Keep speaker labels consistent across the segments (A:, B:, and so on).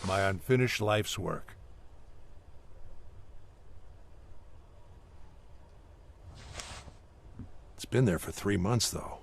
A: my unfinished life's work. It's been there for 3 months, though.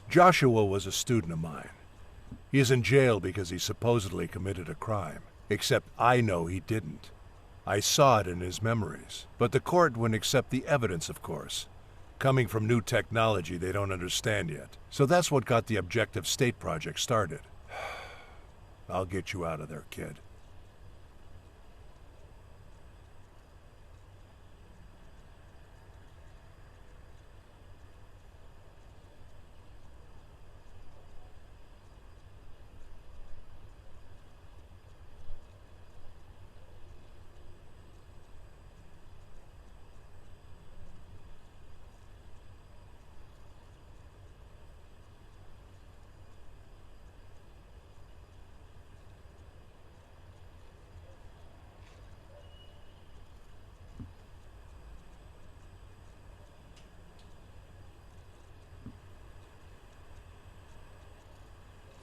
A: Joshua was a student of mine. He is in jail because he supposedly committed a crime, except I know he didn't. I saw it in his memories, but the court wouldn't accept the evidence, of course. Coming from new technology they don't understand yet. So that's what got the Objective State project started. I'll get you out of there, kid.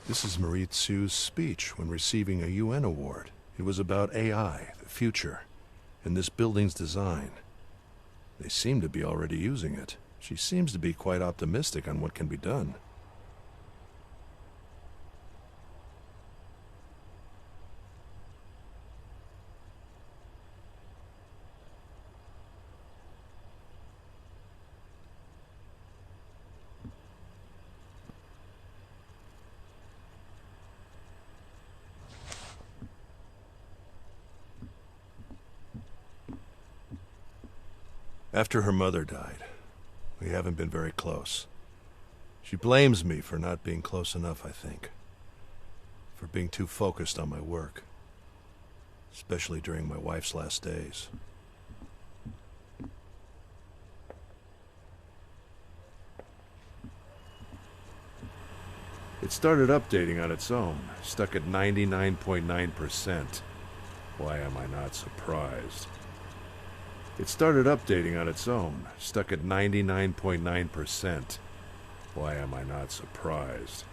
A: This is Marie Tsu's speech when receiving a UN award. It was about AI, the future, and this building's design. They seem to be already using it. She seems to be quite optimistic on what can be done. After her mother died, we haven't been very close. She blames me for not being close enough, I think. For being too focused on my work. Especially during my wife's last days. It started updating on its own, stuck at 99.9%. Why am I not surprised? It started updating on its own, stuck at 99.9%. Why am I not surprised?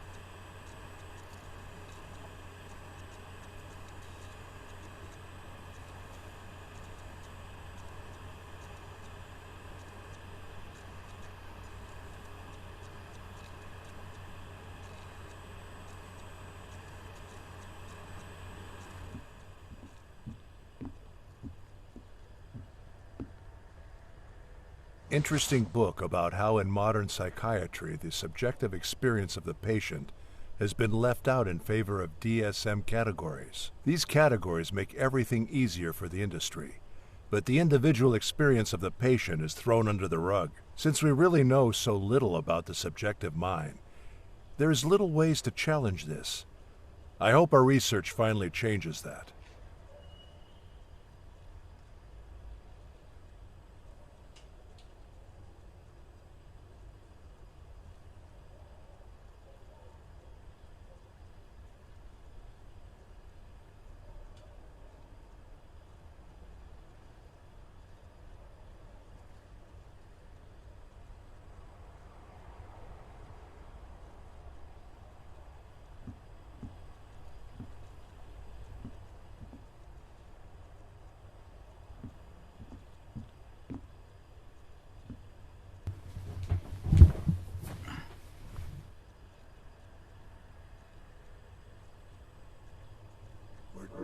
A: Interesting book about how in modern psychiatry the subjective experience of the patient has been left out in favor of DSM categories. These categories make everything easier for the industry, but the individual experience of the patient is thrown under the rug. Since we really know so little about the subjective mind, there is little ways to challenge this. I hope our research finally changes that.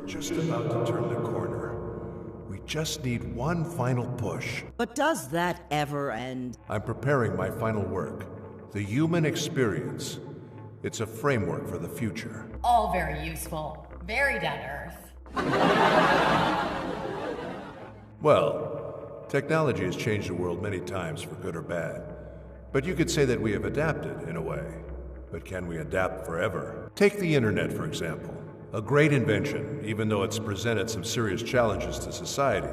A: Just about to turn the corner. We just need one final push.
B: But does that ever end?
A: I'm preparing my final work, The Human Experience. It's a framework for the future.
C: All very useful. Very down to earth.
A: Well, technology has changed the world many times for good or bad. But you could say that we have adapted, in a way. But can we adapt forever? Take the internet, for example. A great invention, even though it's presented some serious challenges to society.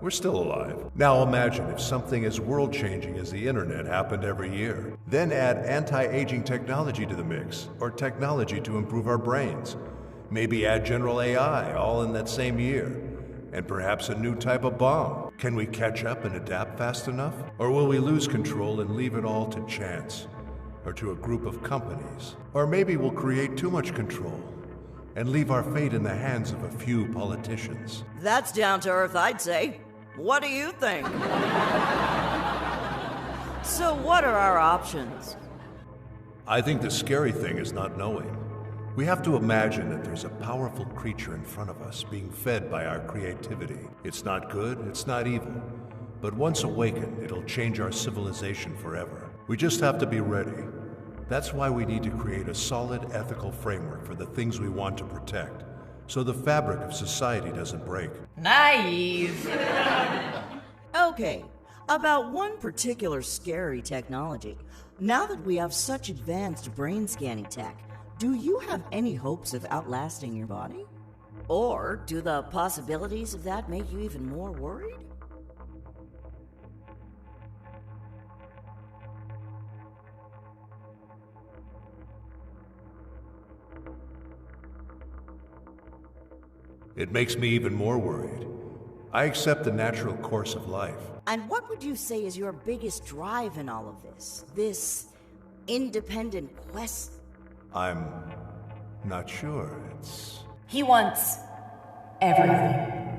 A: We're still alive. Now imagine if something as world-changing as the internet happened every year. Then add anti-aging technology to the mix, or technology to improve our brains. Maybe add general AI all in that same year. And perhaps a new type of bomb. Can we catch up and adapt fast enough? Or will we lose control and leave it all to chance? Or to a group of companies? Or maybe we'll create too much control and leave our fate in the hands of a few politicians.
B: That's down to earth, I'd say. What do you think? So what are our options?
A: I think the scary thing is not knowing. We have to imagine that there's a powerful creature in front of us being fed by our creativity. It's not good, it's not evil. But once awakened, it'll change our civilization forever. We just have to be ready. That's why we need to create a solid ethical framework for the things we want to protect, so the fabric of society doesn't break.
C: Naive.
B: Okay, about one particular scary technology. Now that we have such advanced brain scanning tech, do you have any hopes of outlasting your body? Or do the possibilities of that make you even more worried?
A: It makes me even more worried. I accept the natural course of life.
B: And what would you say is your biggest drive in all of this? This independent quest?
A: I'm not sure.
C: He wants everything.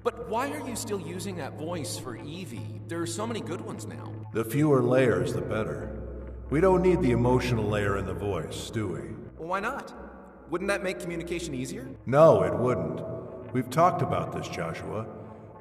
D: But why are you still using that voice for Evie? There are so many good ones now.
A: The fewer layers, the better. We don't need the emotional layer in the voice, do we?
D: Well, why not? Wouldn't that make communication easier?
A: No, it wouldn't. We've talked about this, Joshua.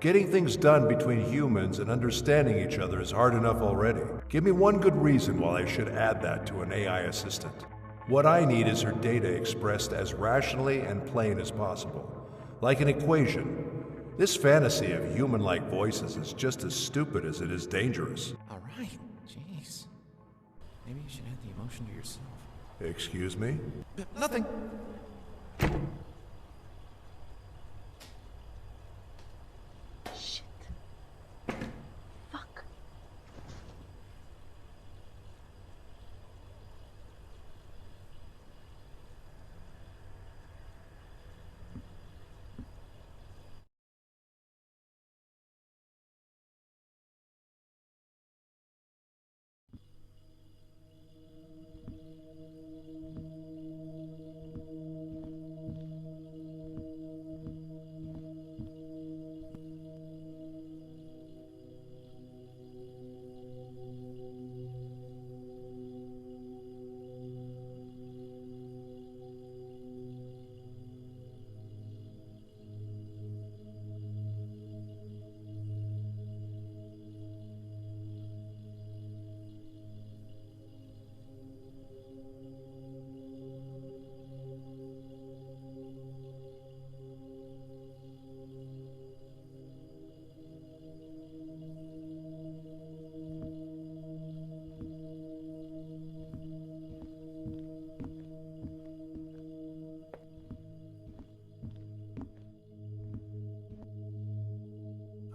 A: Getting things done between humans and understanding each other is hard enough already. Give me one good reason why I should add that to an AI assistant. What I need is her data expressed as rationally and plain as possible. Like an equation. This fantasy of human-like voices is just as stupid as it is dangerous.
D: All right. Jeez. Maybe you should add the emotion to yourself.
A: Excuse me?
D: Nothing.
E: Shit. Fuck.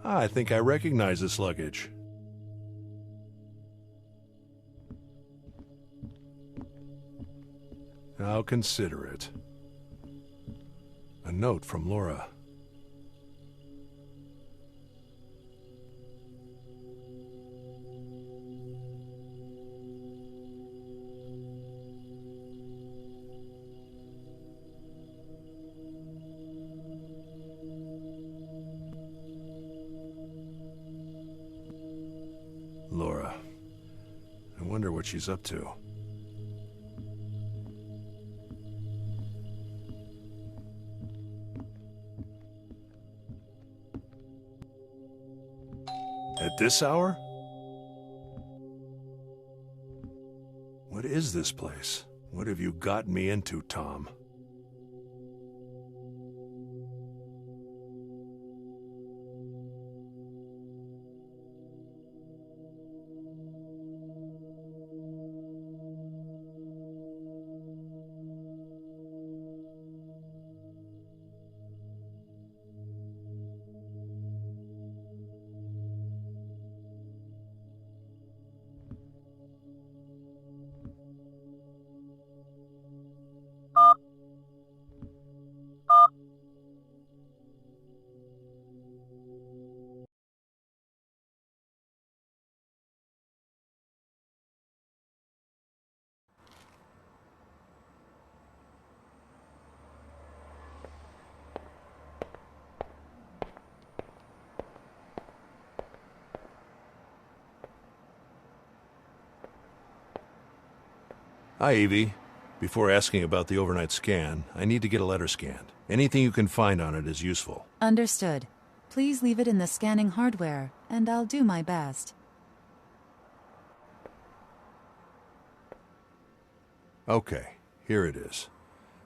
A: I think I recognize this luggage. I'll consider it. A note from Laura. Laura. I wonder what she's up to. At this hour? What is this place? What have you gotten me into, Tom? Hi, Evie. Before asking about the overnight scan, I need to get a letter scanned. Anything you can find on it is useful.
E: Understood. Please leave it in the scanning hardware, and I'll do my best.
A: Okay, here it is.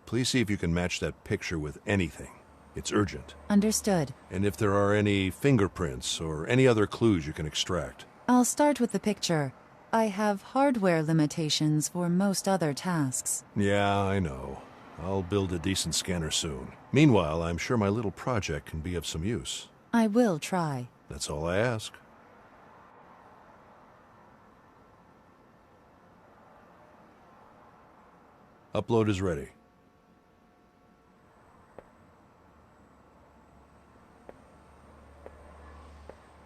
A: Please see if you can match that picture with anything. It's urgent.
E: Understood.
A: And if there are any fingerprints or any other clues you can extract.
E: I'll start with the picture. I have hardware limitations for most other tasks.
A: Yeah, I know. I'll build a decent scanner soon. Meanwhile, I'm sure my little project can be of some use.
E: I will try.
A: That's all I ask. Upload is ready.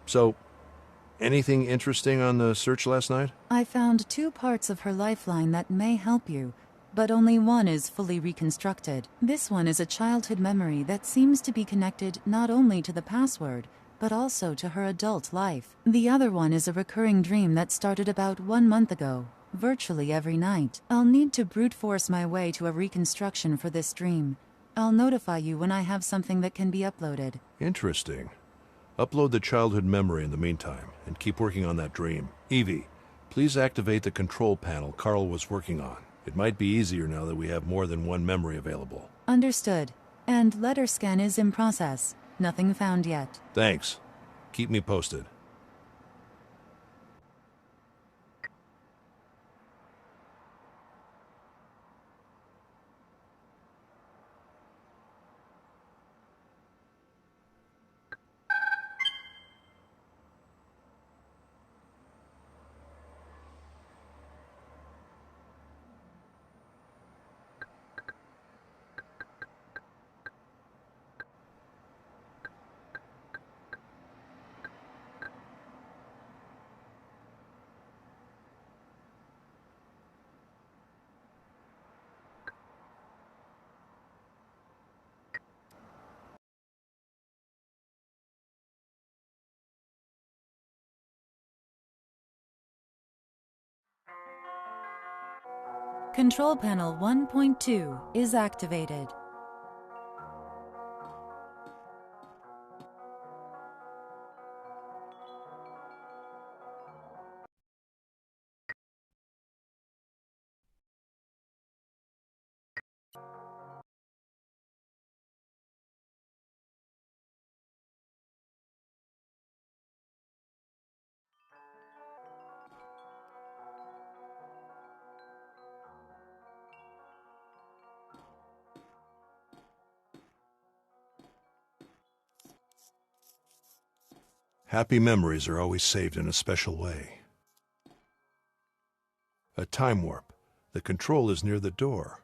A: So, anything interesting on the search last night?
E: I found 2 parts of her lifeline that may help you, but only one is fully reconstructed. This one is a childhood memory that seems to be connected not only to the password, but also to her adult life. The other one is a recurring dream that started about 1 month ago, virtually every night. I'll need to brute force my way to a reconstruction for this dream. I'll notify you when I have something that can be uploaded.
A: Interesting. Upload the childhood memory in the meantime, and keep working on that dream. Evie, please activate the control panel Carl was working on. It might be easier now that we have more than one memory available.
E: Understood. And letter scan is in process. Nothing found yet.
A: Thanks. Keep me posted.
E: Control panel 1.2 is activated.
A: Happy memories are always saved in a special way. A time warp. The control is near the door.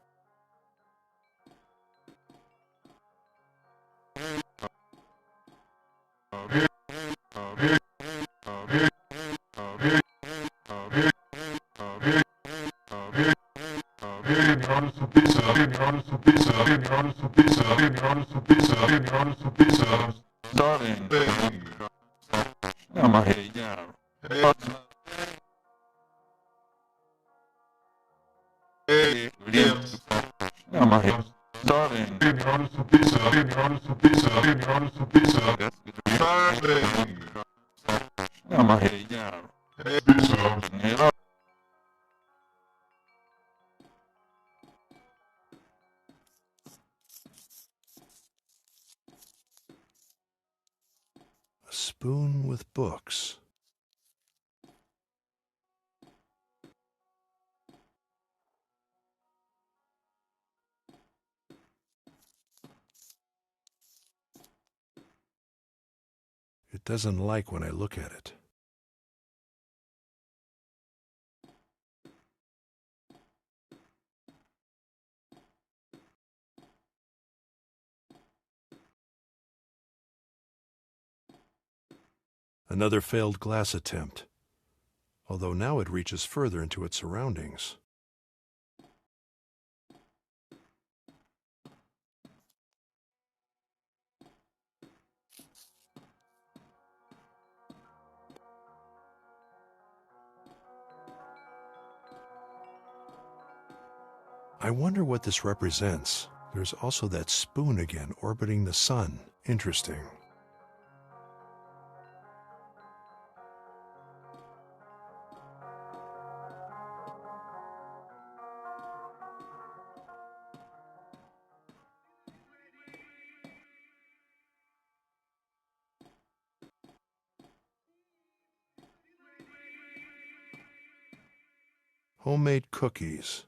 A: A spoon with books. It doesn't like when I look at it. Another failed glass attempt, although now it reaches further into its surroundings. I wonder what this represents. There's also that spoon again orbiting the sun. Interesting. Homemade cookies.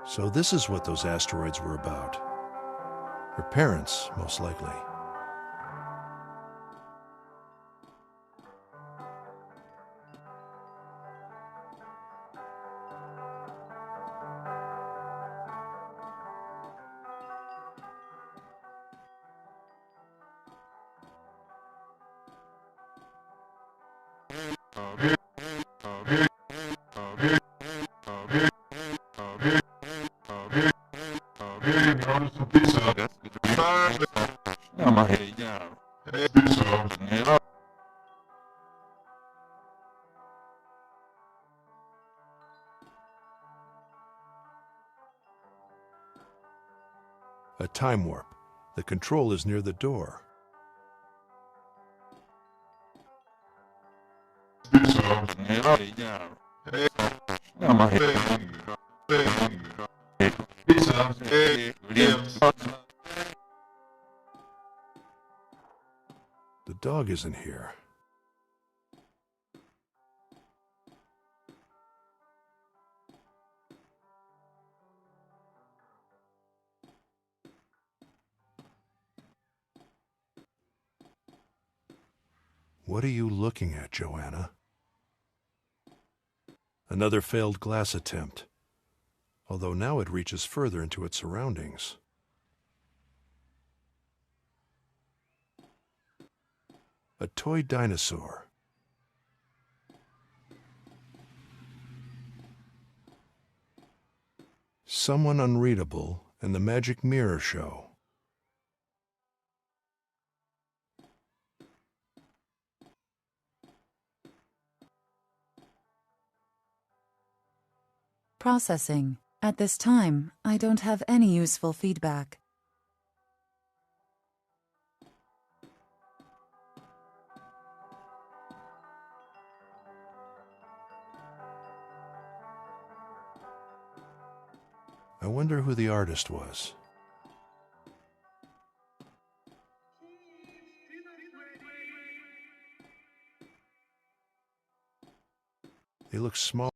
A: So this is what those asteroids were about. Her parents, most likely. A time warp. The control is near the door. The dog isn't here. What are you looking at, Joanna? Another failed glass attempt, although now it reaches further into its surroundings. A toy dinosaur. Someone unreadable and the magic mirror show.
E: Processing. At this time, I don't have any useful feedback.
A: I wonder who the artist was. They look small.